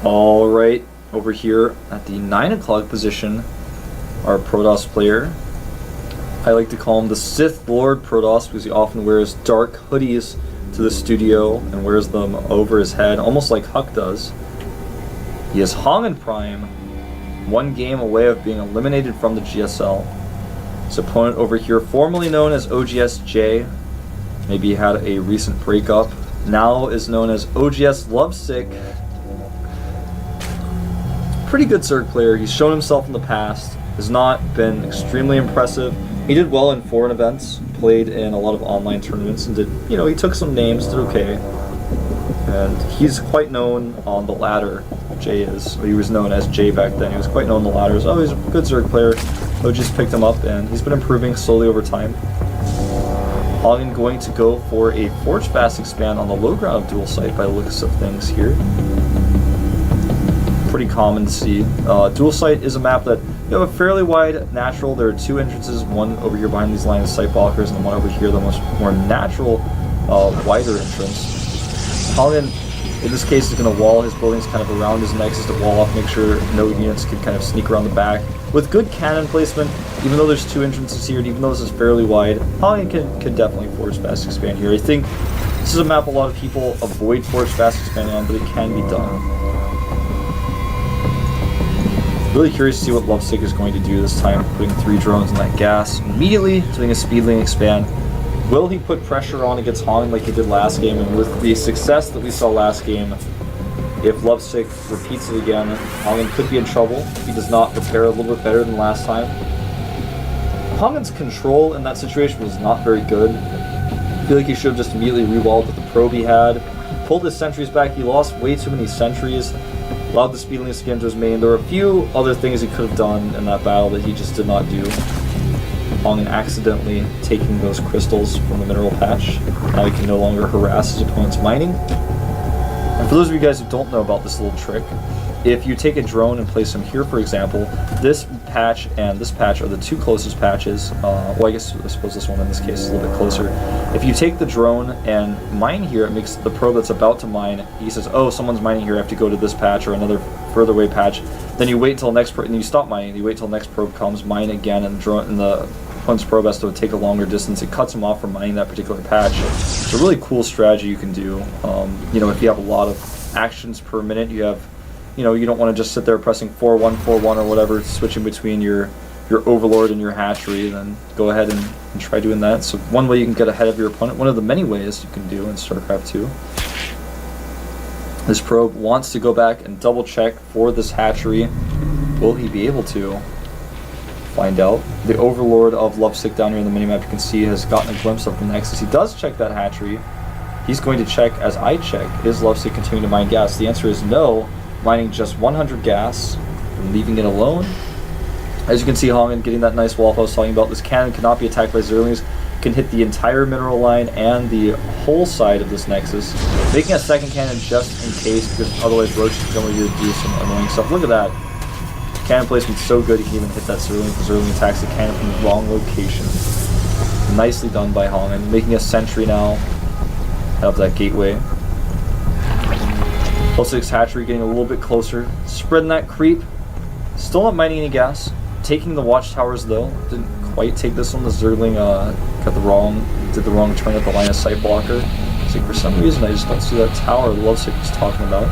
Alright, over here at the 9 o'clock position, our Protoss player. I like to call him the Sith Lord Protoss because he often wears dark hoodies to the studio and wears them over his head, almost like Huck does. He is HongUn Prime, one game away of being eliminated from the GSL. His opponent over here, formerly known as OGSJ, maybe he had a recent breakup, now is known as OGS Luvsic. Pretty good Zerg player. He's shown himself in the past, has not been extremely impressive. He did well in foreign events, played in a lot of online tournaments, and did, you know, he took some names, did okay. And he's quite known on the ladder. Jay is. He was known as Jay back then. He was quite known on the ladder. So, oh, he's a good Zerg player. So just picked him up, and he's been improving slowly over time. HongUn going to go for a Forge Fast expand on the low ground of Dual Sight by the looks of things here. Pretty common to see. Dual Sight is a map that you have a fairly wide natural. There are two entrances, one over here behind these lines of sight blockers, and one over here, the more natural, wider entrance. HongUn, in this case, is going to wall his buildings kind of around his nexus to wall off, make sure no units can kind of sneak around the back. With good cannon placement, even though there's two entrances here, and even though this is fairly wide, HongUn can definitely Forge Fast expand here. I think this is a map a lot of people avoid Forge Fast expanding on, but it can be done. Really curious to see what Luvsic is going to do this time, putting 3 drones in that gas, immediately doing a speed lane expand. Will he put pressure on against HongUn like he did last game? And with the success that we saw last game, if Luvsic repeats it again, HongUn could be in trouble if he does not prepare a little bit better than last time. HongUn's control in that situation was not very good. I feel like he should have just immediately rewalled with the probe he had, pulled his sentries back. He lost way too many sentries. Allowed the speed links to get into his main. There were a few other things he could have done in that battle that he just did not do. HongUn accidentally taking those crystals from the mineral patch. Now he can no longer harass his opponent's mining. And for those of you guys who don't know about this little trick, if you take a drone and place him here, for example, this patch and this patch are the two closest patches. Well, I suppose this one in this case is a little bit closer. If you take the drone and mine here, it makes the probe that's about to mine, he says, oh, someone's mining here, I have to go to this patch or another further away patch. Then you wait until the next probe, and you stop mining, you wait until the next probe comes, mine again, and the opponent's probe has to take a longer distance. It cuts him off from mining that particular patch. It's a really cool strategy you can do. You know, if you have a lot of actions per minute, you have, you know, you don't want to just sit there pressing 4-1, 4-1 or whatever, switching between your Overlord and your hatchery, then go ahead and try doing that. So one way you can get ahead of your opponent, one of the many ways you can do in StarCraft 2. This probe wants to go back and double check for this hatchery. Will he be able to? Find out. The Overlord of Luvsic down here in the minimap, you can see, has gotten a glimpse of the Nexus. He does check that hatchery. He's going to check as I check. Is Luvsic continuing to mine gas? The answer is no. Mining just 100 gas and leaving it alone. As you can see, HongUn getting that nice wall I was talking about. This cannon cannot be attacked by Zerlings. Can hit the entire mineral line and the whole side of this Nexus. Making a second cannon just in case, because otherwise Roach is going to do some annoying stuff. Look at that. Cannon placement's so good he can even hit that Zerling. The Zerling attacks the cannon from the wrong location. Nicely done by HongUn. Making a sentry now out of that gateway. Luvsic's hatchery getting a little bit closer. Spreading that creep. Still not mining any gas. Taking the watchtowers though. Didn't quite take this one. The Zerling did the wrong turn at the line of sight blocker. So for some reason I just don't see that tower Luvsic was talking about.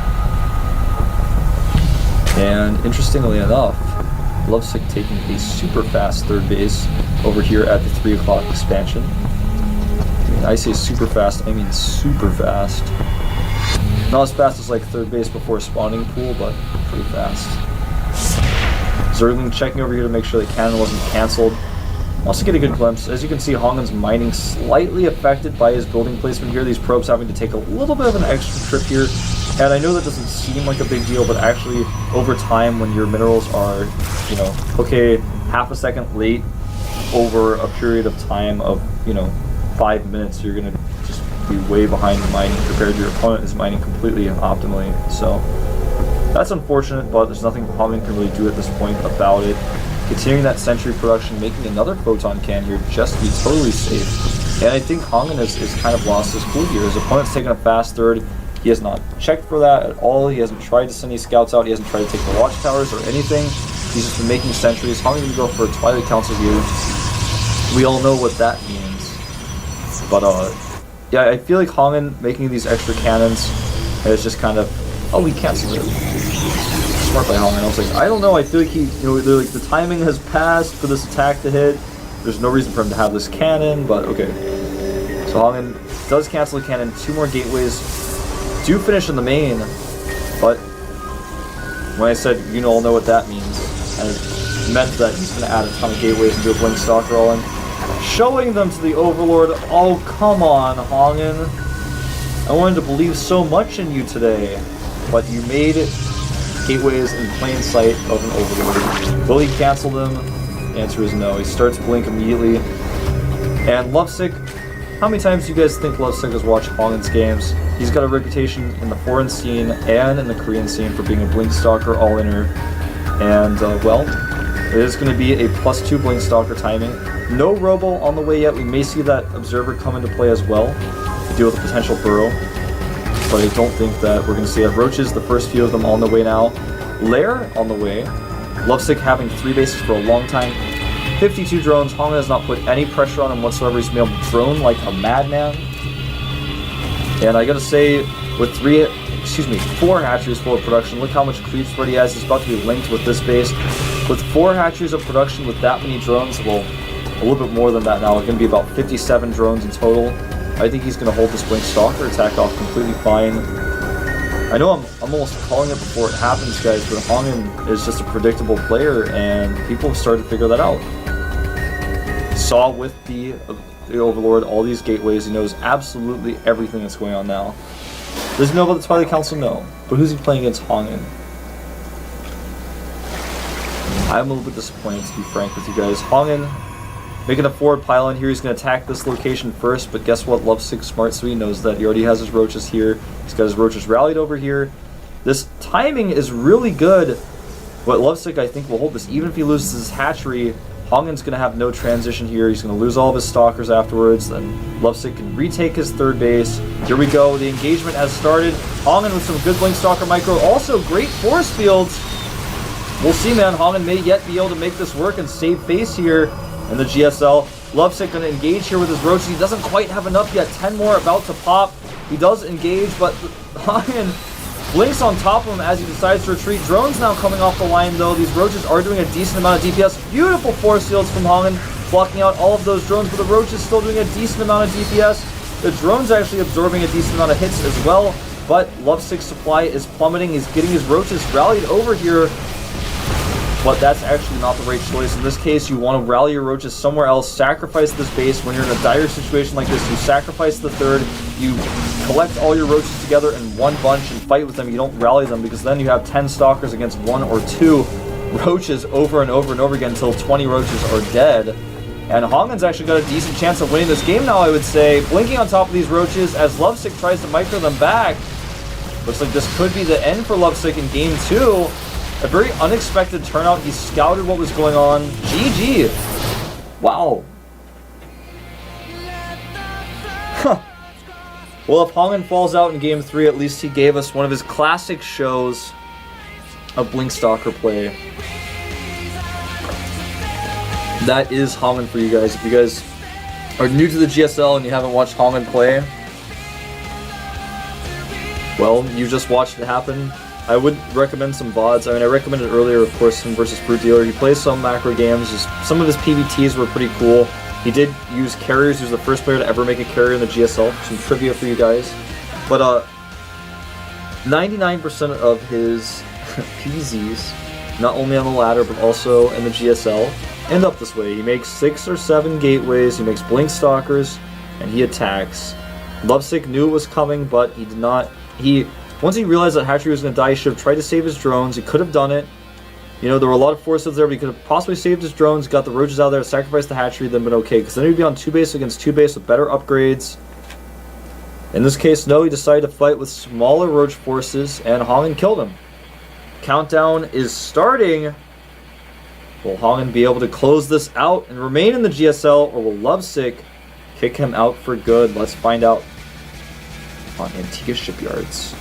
And interestingly enough, Luvsic taking a super fast third base over here at the 3 o'clock expansion. When I say super fast, I mean super fast. Not as fast as like third base before spawning pool, but pretty fast. Zerling checking over here to make sure the cannon wasn't cancelled. Also get a good glimpse. As you can see, HongUn's mining slightly affected by his building placement here. These probes having to take a little bit of an extra trip here. And I know that doesn't seem like a big deal, but actually over time when your minerals are, you know, okay, half a second late over a period of time of, you know, 5 minutes, you're going to just be way behind in mining compared to your opponent is mining completely optimally. So that's unfortunate, but there's nothing HongUn can really do at this point about it. Continuing that sentry production, making another photon can here just to be totally safe. And I think HongUn has kind of lost his cool here. His opponent's taking a fast third. He has not checked for that at all. He hasn't tried to send any scouts out. He hasn't tried to take the watchtowers or anything. He's just been making sentries. HongUn going to go for a Twilight Council here. We all know what that means. But, yeah, I feel like HongUn making these extra cannons is just kind of... Oh, he canceled it. Smart by HongUn. I was like, I don't know. I feel like he... You know, like, the timing has passed for this attack to hit. There's no reason for him to have this cannon, but okay. So HongUn does cancel the cannon. 2 more gateways do finish in the main, but when I said you all know what that means, and it meant that he's going to add a ton of gateways and do a Blink Stalker all in. Showing them to the Overlord. Oh, come on, HongUn. I wanted to believe so much in you today, but you made gateways in plain sight of an Overlord. Will he cancel them? The answer is no. He starts Blink immediately. And Luvsic, how many times do you guys think Luvsic has watched HongUn's games? He's got a reputation in the foreign scene and in the Korean scene for being a Blink Stalker all-inner. And, well, it is going to be a +2 Blink Stalker timing. No Robo on the way yet. We may see that Observer come into play as well to deal with a potential Burrow. But I don't think that we're going to see that. Roaches, the first few of them on the way now. Lair on the way. Luvsic having 3 bases for a long time. 52 drones. HongUn has not put any pressure on him whatsoever. He's been able to drone like a madman. And I gotta say, with 4 hatcheries full of production, look how much creep spread he has. He's about to be linked with this base. With 4 hatcheries of production with that many drones, well, a little bit more than that now. It's going to be about 57 drones in total. I think he's going to hold this Blink Stalker attack off completely fine. I know I'm almost calling it before it happens, guys, but HongUn is just a predictable player, and people have started to figure that out. Saw with the Overlord all these gateways. He knows absolutely everything that's going on now. Does he know about the Twilight Council? No. But who's he playing against? HongUn. I'm a little bit disappointed, to be frank with you guys. HongUn making a forward pylon here. He's going to attack this location first, but guess what? Luvsic's smart, so he knows that. He already has his roaches here. He's got his roaches rallied over here. This timing is really good, but Luvsic, I think, will hold this. Even if he loses his hatchery, HongUn's going to have no transition here. He's going to lose all of his stalkers afterwards. Then Luvsic can retake his 3rd base. Here we go. The engagement has started. HongUn with some good Blink Stalker micro. Also, great force fields. We'll see, man. HongUn may yet be able to make this work and save face here in the GSL. Luvsic going to engage here with his roaches. He doesn't quite have enough yet. 10 more about to pop. He does engage, but HongUn blinks on top of him as he decides to retreat. Drones now coming off the line, though. These roaches are doing a decent amount of DPS. Beautiful force fields from HongUn, blocking out all of those drones, but the roach is still doing a decent amount of DPS. The drone's actually absorbing a decent amount of hits as well, but Luvsic's supply is plummeting. He's getting his roaches rallied over here, but that's actually not the right choice. In this case, you want to rally your roaches somewhere else, sacrifice this base. When you're in a dire situation like this, you sacrifice the 3rd, you collect all your roaches together in one bunch and fight with them. You don't rally them, because then you have 10 stalkers against 1 or 2 roaches over and over and over again until 20 roaches are dead. And HongUn's actually got a decent chance of winning this game now, I would say. Blinking on top of these roaches as Luvsic tries to micro them back. Looks like this could be the end for Luvsic in game 2. A very unexpected turnout. He scouted what was going on. GG. Wow. Huh. Well, if HongUn falls out in game 3, at least he gave us one of his classic shows of Blink Stalker play. That is HongUn for you guys. If you guys are new to the GSL and you haven't watched HongUn play, well, you just watched it happen. I would recommend some VODs. I mean, I recommended earlier, of course, him versus Fruit Dealer. He plays some macro games. Just some of his PvTs were pretty cool. He did use carriers. He was the first player to ever make a carrier in the GSL. Some trivia for you guys. But 99% of his PZs, not only on the ladder, but also in the GSL, end up this way. He makes 6 or 7 gateways. He makes Blink Stalkers, and he attacks. Luvsic knew it was coming, but he did not. Once he realized that hatchery was going to die, he should have tried to save his drones. He could have done it. You know, there were a lot of force fields there, but he could have possibly saved his drones, got the roaches out there, sacrificed the hatchery, then been okay. Because then he'd be on 2 base against 2 base with better upgrades. In this case, no, he decided to fight with smaller roach forces, and HongUn killed him. Countdown is starting. Will HongUn be able to close this out and remain in the GSL, or will Luvsic kick him out for good? Let's find out. on Antigua Shipyards.